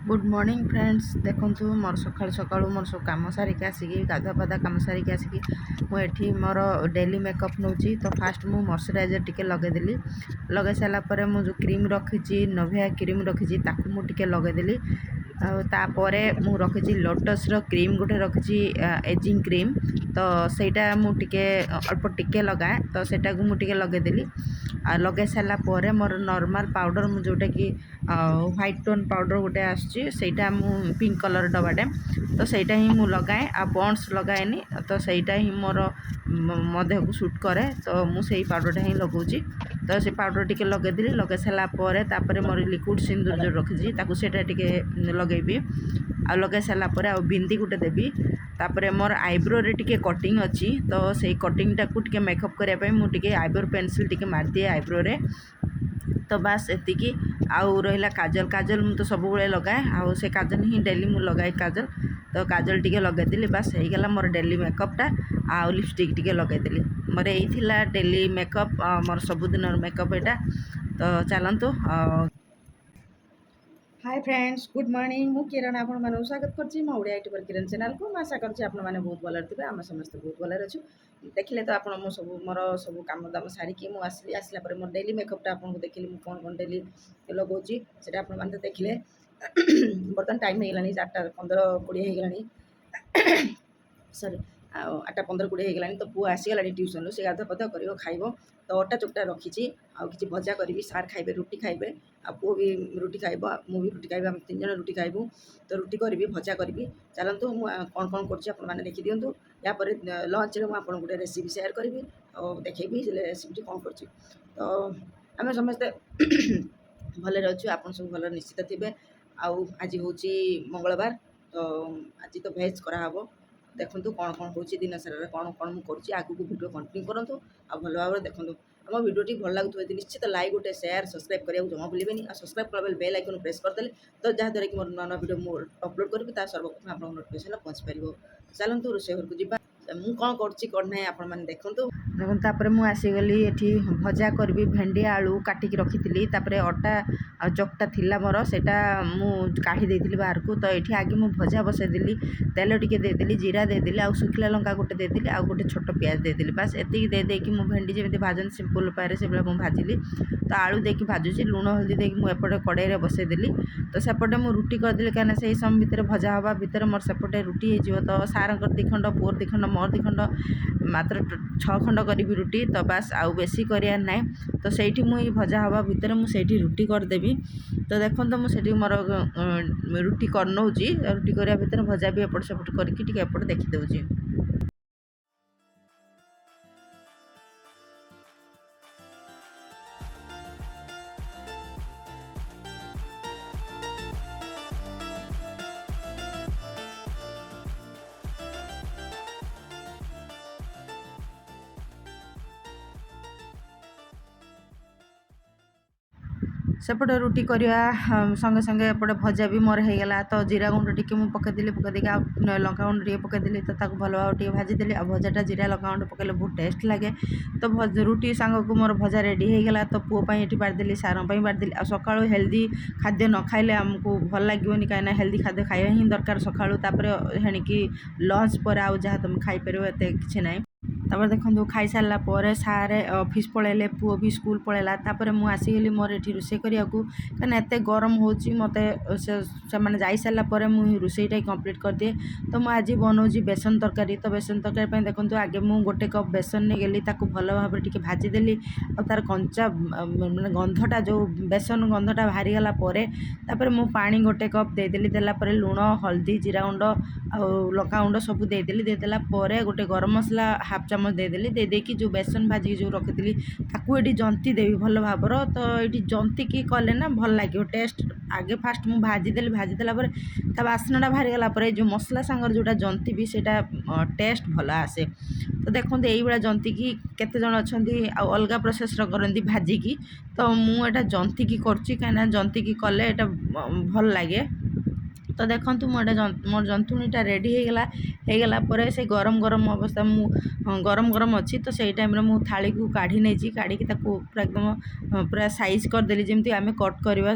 Good morning friends. देखो मोर सकाल सकाल मोर सब कम सारिक आसिकी गाधुआ पाधा कम सारिक आसिकी मुझे मोर डेली मेकअप नौ। तो फास्ट मु मॉइस्चराइजर टिके लगेदेली। लगे सारापर मुझे क्रीम रखी नोविया क्रीम रखी मुझे लगेदेली। तापर मु रखी लोटस क्रीम गोटे रखी एजिंग क्रीम। तो सहीटा मुझे अल्प टिके लगाए तो सेटा को मुझे लगेदेली। लगे सारापर मोर नॉर्मल पाउडर मु जोटा कि व्हाइट टोन पाउडर गोटे आसटा मु पिंक कलर डबाटे। तो सहीटा ही मु लगाए आ पॉन्ड्स लगाएनी। तो सहीटा ही मोर मो देह को सूट करे। तो मुझे पाउडरटा ही लगाऊँ। तो से पाउडर टिके लगेदेली। लगे सारापर मोर लिक्विड सिंदूर जो रखी सेटा टिके लगेबी। आ लगे सारापर आ बिंदी गोटे देवी। तापर मोर आईब्रो रे टिके कटिंग अच्छी। तो से कटिंग टाक टिके मेकअप करने मुझे आईब्रो पेंसिल टिके मारदिए आईब्रो रे। तो बास एतिकी। आउ रहा काजल काजल मु तो सब लगाए आउ से काजल ही डेली मु लगाए काजल। तो काजल टिके लगेदेली बास हो गला मोर डेली मेकअपटा। आउ लिपस्टिक टिके लगेदेली। मोर यही डेली मेकअप मोर सबुदिन मेकअप यहाँ। तो चलतु। Hi friends, good morning. मु किरण आपण मानू स्वागत करछि मो ओडिया यूट्यूबर किरण चैनल को। मैं आशा करछि आपण माने बहुत भलर थिबे। आम समस्त बहुत भलर अछु। देखिले तो आपण मो सब मोर सब काम दाम सारी कि मु आसली आसला पर मोर डेली मेकअपटा आपन को देखिले मु कोन कोन डेली लगौछि सेटा आपण माने देखिले। बर्तन टाइम हे गलानी 8:15 20 हे गलानी। सॉरी 8:15 20 हो गलानी। तो पुआ आसीगला ट्यूशन से गाधा पधा कर खाइब। तो अटा चकटा रखी आउ कि भजा करी सार खाइबे रुटी खाइबे आ पुओ भी रुटी खाइब मु भी रुटी खाइबे। आम 3 जन रुटी खाइबू। तो रुटी करी भजा करी। चलतु कौन कौन कर देखी दिंतु। यापर लंच में आपको गोटे रेसिपी सेयार करी और देखी रेसिपी कौन कर। तो आम समस्ते भले अच्छु। आप सब भल निश्चित थे। आज हूँ मंगलवार। तो आज तो भेज कराब। देखूँ कौन कौन हो दिन सारा कौन कौन मुझे आगू वीडियो कंटिन्यू करूँ। आ भल भाव देखूँ आम वीडियो भल लगे निश्चित लाइक गोटे शेयर सब्सक्राइब करने जमा भूलें। सब्सक्राइब कला बेल आइकन प्रेस करदे तो जहाँद्वारा कि मोर नुआ नुआ वीडियो मुझे अपलोड करी सर्वप्रथम आप नोटिफिकेशन पहुँची पार। चलतु रोषे घर को जी मु कौन करना आपण मैंने देखूँ। देखो तापर मु आसीगली एठी भजा करबी भेंडी आलू काटिकी रखी। तापर अटा आ चकटा थिला मोर सेटा मु काढ़ी देइथिली बाहर को। तो एठी आगे मु भजा बसैदेली। तेल टिके देदेली जीरा देदेली आ सुखिला लंका गोटे देदेली आ गोटे छोट प्याज देदेली। बास एतिकी दे देकी मु भेंडी जेमति भाजन सिंपल पारे से बेला मु भाजिली। तो आलू देकी भाजुची लूण हल्दी देकी मु एपटे कड़ाई रे बसैदेली। तो सेपटे मु रुटी करदेली कहीं से समय भितर भजा हवा भितर मोर सेपटे रुटी हो। तो सारंकर 2 खंड पुअर 2 खंड मोर 2 खंड मात्र 6 खंड करी रुटी। तो बास आउ बेसी करियार ना। तो सही मुझे भजा हवा भितर मुझे रुटी करदेवी। तो देखो तो मुझे मोर रुटी करनौची रुटी करिया भितर भजा भी एपट सेपट करके एपट देखीदे। सेपटे रुटी करवा संगे संगे एपटे भजा भी मोर होगला। तो जीरा गुंड टी मुझे पकईदेली पकईदेकी लंका गुंड टे पकईदेली। तो भल भाव टे भाजीदेली। आ भजाटा जीरा लंका गुंड पकईले बहुत टेस्ट लगे। तो रुटी सांग को मोर भजा रेडी होगला। तो पुओ ये बारदेली सारों बारदेली। आ सका हेल्दी खाद्य न खाइले आमको भल लगे कहीं हेल्दी खाद्य खाइबा ही दरकार सका। हेणिकी लंच पर आउ जहाँ तुम खाईपर एत कि ना। तापर देखो खाई सारा पर सारे ऑफिस पलैले पुओ भी स्कूल पलैला। तापर मु आसीगली मोर एठी रोषे करिया को कहीं एत गरम होची मते से माने जाई सारा पर मु रोषेईटा कंप्लीट कर दिए। तो मु आज बनाऊँ बेसन तरकारी। तो बेसन तरकारी देखो आगे मु गोटे कप बेसन नहीं गली भल भाव टिके भाजीदेली। और तार कंचा माने गंधटा जो बेसन गंधटा बाहरी गला परे तापर मु पानी गोटे कप देदेली। देला परे लूण हल्दी जीरा गुंड आ लंका गुंड सब देदेली। देदेला परे गोटे गरम मसला हाफ चामच देदेली। देदेकी जो बेसन भाजी जो रखी ताकू ये जंती देवी भल भावर। तो ये जंती की कले ना भल लगे टेस्ट। आगे फास्ट मुझे भाजीदेली भाजीदेला ता बास्नाटा बाहरी गला जो मसला सांगर जोटा जंती भी सेटा टेस्ट भल आसे। तो देखो यही जंती की केते जन अच्छा अलग प्रोसेस करती भाजिकी। तो मुझा जंती की करुँची कहीं जंती की कले भल लगे। तो देखंतु मोर जंतुणीटा रेडी हो गला से गरम गरम अवस्था मु गरम गरम अच्छी तो सही टाइम मु थाली को काढ़ी नहीं काढ़ी पूरा एकदम पूरा साइज करदेली जमी आम कट करवा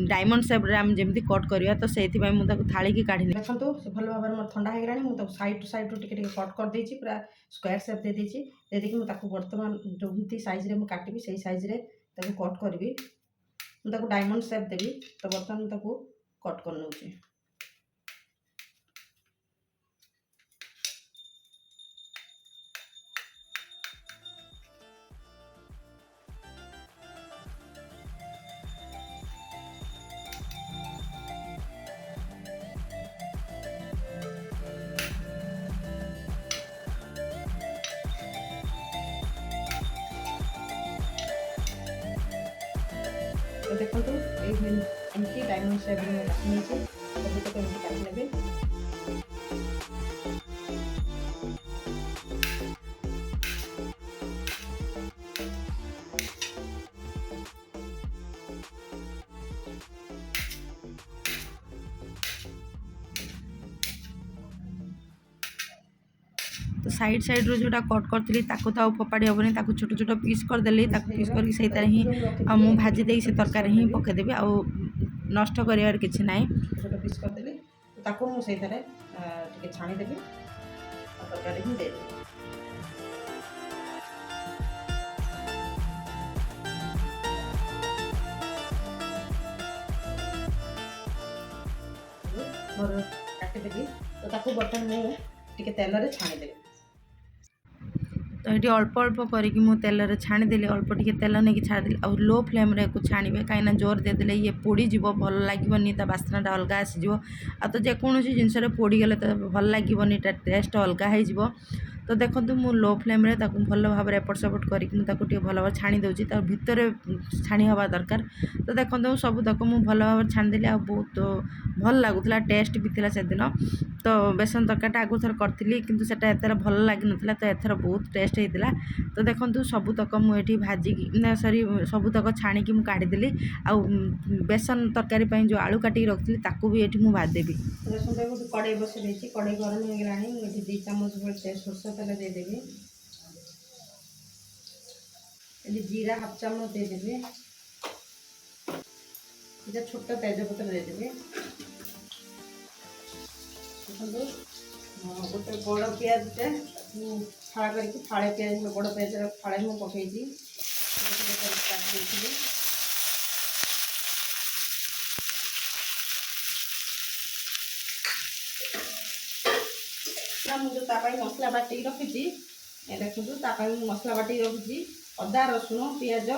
डायमंड सेप आम जमी कट करवा तो से थाली की काढ़ी देखो से भल भाव में ठंडा हो गला मुझे साइड टू साइड टे कट कर देती पूरा स्क्वायर सेप दे देखिए मुझे बर्तमान जो साइज रे काटि से साइज रे कट करी मुझे डायमंड सेप देवी तो बर्तमान मुझे कट कर नौचे तो देखो एमती डायमंड सेप में काटनी सभी तक एमती काट ने तो साइड साइड रो जोटा कट करती तो फोपाड़ी हेनी छोट छोट पीस करदेली पीस कर ही मुझे भाजी दे से तरकारी ही पकईदेवी आ नष्ट कर कि ना छोट पीस करदेली मुझे छाणीदेवी तरकारी ही देदेवी मोर काटिदेली तो बर्तमान मुझे तेल रे छाणीदेवी तो ये अल्प अल्प करके मु तेल रे छाणीदेली अल्प टे तेल नहीं छाड़देली आ लो फ्लेम रे छाणवे कहीं जोर देदेले ये पोड़ीज भल लगे बास्नाटा अलग आसीज आ तो जेकोसी जिनस पोड़ीगले तो भल लगे टेस्ट अलग हो तो देखो मु लो फ्लेम रे भल भाव एपट सेपट करके भल भाव छाणी दूसरी भितर छाणी हवा दरकार तो देखो सबूतक मुझे भल भाव छाणीदेली आ बहुत भल लगुला टेस्ट भी थी से दिन तो बेसन तरकारीटा आगु थर करी कि एतर भल लगी ना तो एथर बहुत टेस्ट होता तो देखो सबूतक मुझे भाजिकी ना सरी सबूतक छाणिकी मुझे काढ़ीदेली आ बेसन तरकारी जो आलू काटिकी रखी भी ये मुझे भाजदेवी कड़े बसई कड़े गरम हो गला मुझे 2 चामच भर सोरष तेल देदेवी जीरा हाफ चामच देदेवी छोट तेजपत्र देदेवी गोटे बड़ पियाजटे फाड़ा करके फाड़े पियाज बड़ पियाज फाड़े मुझे पकई मुझे मसला बाटी रखी देखो मसला बाटी रखी अदा रसुण पियाज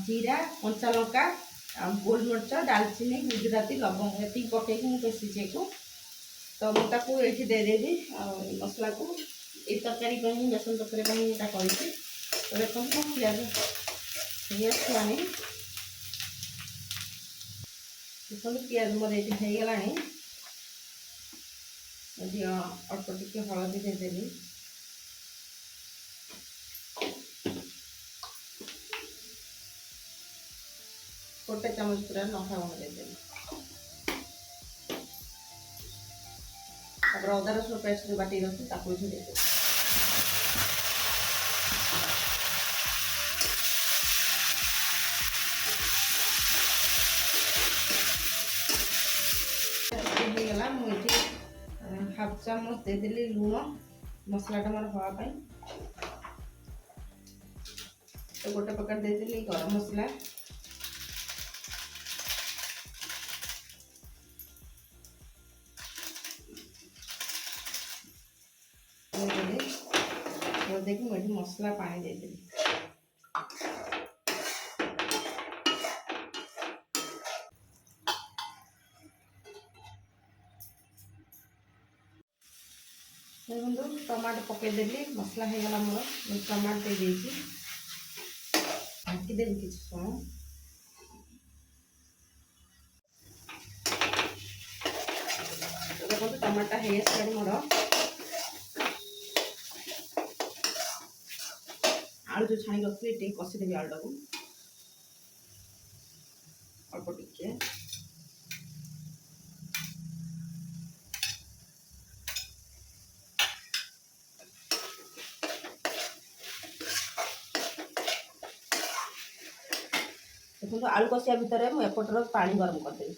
जीरा कंचा लंका गोलमरीच डालचीनी गुजराती लवंग ये पकईकि मुझे पेषिचे को तो मुझे ये देदेवी मसला को ये तरकारी बेसन तरकारी यहाँ करी तो देखो पियाज छुआनी देखो पियाज मोर ये होगला अल्प टिके हलदी देदेवी गोटे चामच पूरा लंका गुंड देदेवी अदा रसुण पेस्ट जो बाटी रखी देदेवी होगला मुझे हाफ चामच देदेली लुण मसलाटा मोर हाँपाई तो गोटे प्रकार देदेली गरम मसला देखिए मुझे मसला पानी देदेली देखो टमाटो पकईदेली मसला होगला मोर टमाटो दे ढाकीदेवी कि समय देखो टमाटा हो मोर आलू जो छाणी रखी कषिदेवी आलुटा को अल्प टिके देखो आलू कषिया भितर मुझे एपटर पानी गरम करदेवी।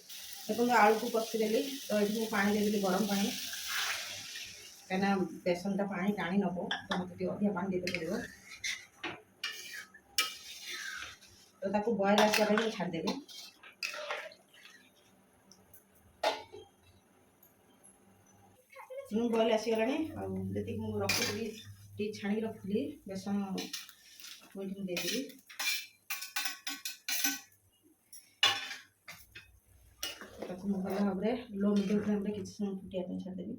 देखो आलू को कषिदेली तो ये पानी देदेली गरम पानी कहीं बेसनटा पानी टाणी नब तो मतलब अधिका पानी देते पड़ो तो ताको बॉयल आसवा छाड़देवी। बॉयल आसीगला जी मुझे रखी टी छाणी रखी बेसन मुझे देदेवी। भल भाव लो मीडियम फ्लेम किसी समय फुटाई छाड़देवी।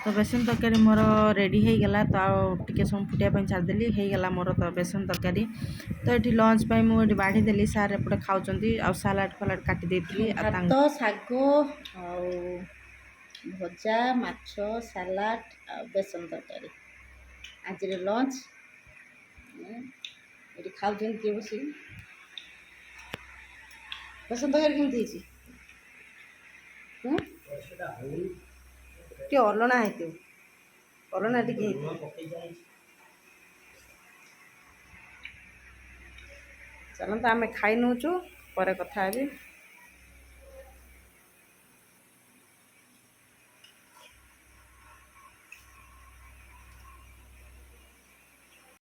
तो बेसन तरकारी मोर रेडी हो गला तो आगे समय फुटाई छाड़देली होगला मोर तो बेसन तरकारी। तो ये लंच पर मुझे बाढ़ीदेली सार एपटे खाऊँ आ सालाड फालाड काटी तो शाग भजा माछ सालाड आ बेसन तरकारी आज लंच ये खाऊँ किए बस बेसन तरकारी केमती टे अलणा है अलणा टे चलते आम खाई नौचु पर कथा।